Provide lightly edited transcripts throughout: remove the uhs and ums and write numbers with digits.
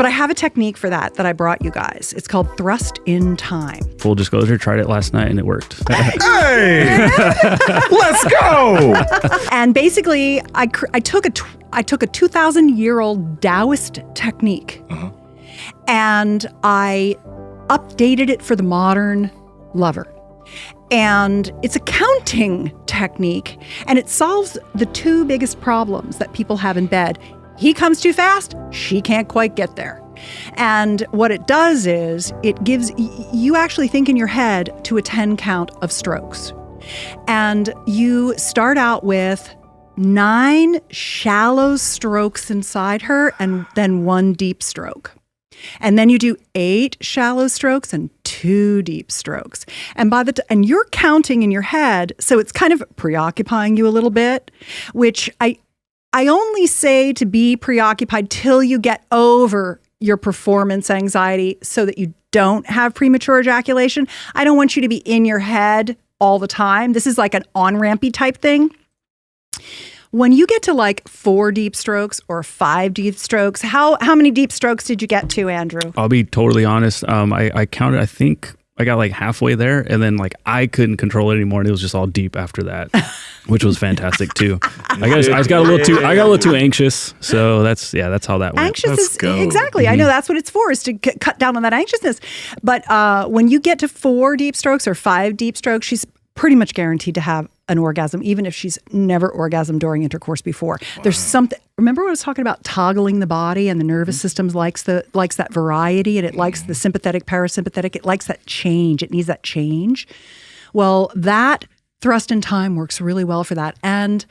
But I have a technique for that I brought you guys. It's called thrust in time. Full disclosure, tried it last night and it worked. Hey, let's go. And basically, I took a 2,000-year-old Taoist technique, and I updated it for the modern lover. And it's a counting technique, and it solves the two biggest problems that people have in bed. He comes too fast, she can't quite get there. And what it does is it gives you actually think in your head to a 10 count of strokes. And you start out with 9 shallow strokes inside her and then 1 deep stroke. And then you do 8 shallow strokes and 2 deep strokes. And and you're counting in your head, so it's kind of preoccupying you a little bit, which I only say to be preoccupied till you get over your performance anxiety so that you don't have premature ejaculation. I don't want you to be in your head all the time. This is like an on-rampy type thing. When you get to like 4 deep strokes or 5 deep strokes, how many deep strokes did you get to, Andrew? I'll be totally honest. I counted, I think I got like halfway there, and then like I couldn't control it anymore, and it was just all deep after that, which was fantastic too. I got a little too anxious, so that's how that went. Anxious is exactly. I know that's what it's for, is to cut down on that anxiousness. But when you get to 4 deep strokes or 5 deep strokes, she's pretty much guaranteed to have an orgasm, even if she's never orgasmed during intercourse before. Wow. There's something. Remember what I was talking about, toggling the body, and the nervous system likes that variety, and it likes the sympathetic, parasympathetic. It likes that change. It needs that change. Well, that thrust in time works really well for that. And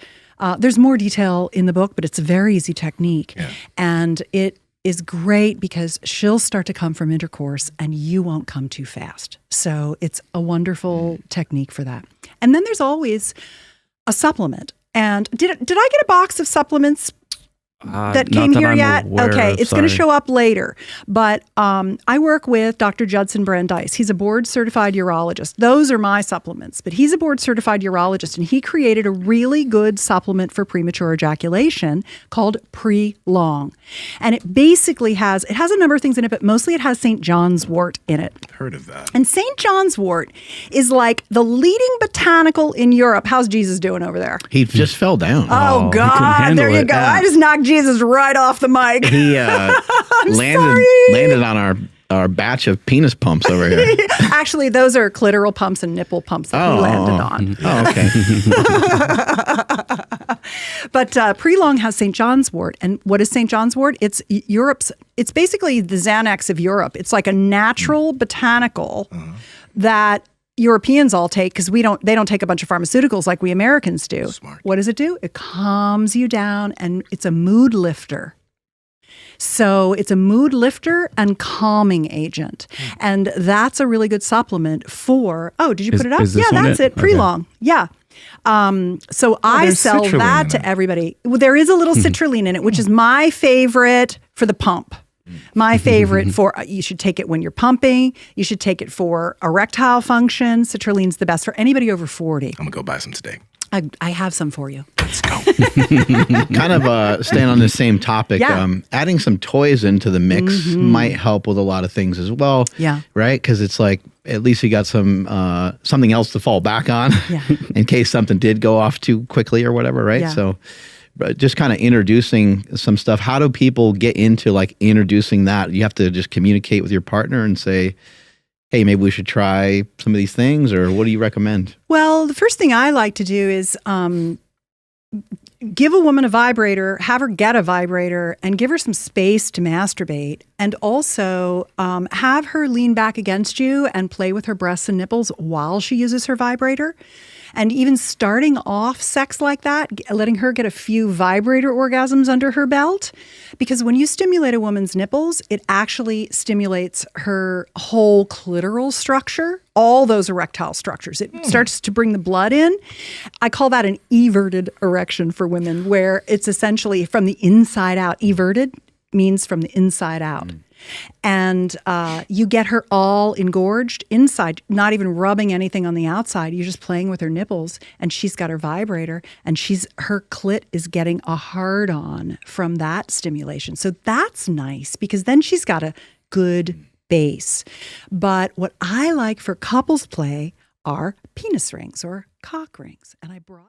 there's more detail in the book, but it's a very easy technique. Yeah. And it is great because she'll start to come from intercourse and you won't come too fast. So it's a wonderful technique for that. And then there's always a supplement. And did I get a box of supplements that came here yet? Okay, it's going to show up later. But I work with Dr. Judson Brandeis. He's a board-certified urologist. Those are my supplements, but he's a board-certified urologist, and he created a really good supplement for premature ejaculation called Pre-Long. And it basically has a number of things in it, but mostly it has St. John's wort in it. Heard of that. And St. John's wort is like the leading botanical in Europe. How's Jesus doing over there? He just fell down. Oh God, there you go. Yeah. I just knocked Jesus right off the mic. He landed on our batch of penis pumps over here. Actually, those are clitoral pumps and nipple pumps that he landed on. Oh, okay. But Pre-Long has St. John's wort. And what is St. John's wort? It's basically the Xanax of Europe. It's like a natural botanical that Europeans all take, because they don't take a bunch of pharmaceuticals like we Americans do. Smart. What does it do? It calms you down, and it's a mood lifter. So it's a mood lifter and calming agent. And that's a really good supplement for, did you put it up? Yeah, that's it. Pre-Long. Okay. Yeah. So I sell that to everybody. Well, there is a little citrulline in it, which is my favorite for the pump. My favorite for, you should take it when you're pumping. You should take it for erectile function. Citrulline's the best for anybody over 40. I'm going to go buy some today. I have some for you. Let's go. Kind of staying on the same topic, adding some toys into the mix might help with a lot of things as well. Yeah. Right? Because it's like, at least you got something else to fall back on in case something did go off too quickly or whatever, right? Yeah. So just kind of introducing some stuff. How do people get into like introducing that? You have to just communicate with your partner and say, hey, maybe we should try some of these things, or what do you recommend? Well, the first thing I like to do is give a woman a vibrator, have her get a vibrator, and give her some space to masturbate. And also have her lean back against you and play with her breasts and nipples while she uses her vibrator. And even starting off sex like that, letting her get a few vibrator orgasms under her belt. Because when you stimulate a woman's nipples, it actually stimulates her whole clitoral structure, all those erectile structures. It starts to bring the blood in. I call that an everted erection for women, where it's essentially from the inside out. Everted means from the inside out. And you get her all engorged inside, not even rubbing anything on the outside. You're just playing with her nipples, and she's got her vibrator, and her clit is getting a hard on from that stimulation. So that's nice because then she's got a good base. But what I like for couples play are penis rings or cock rings. And I brought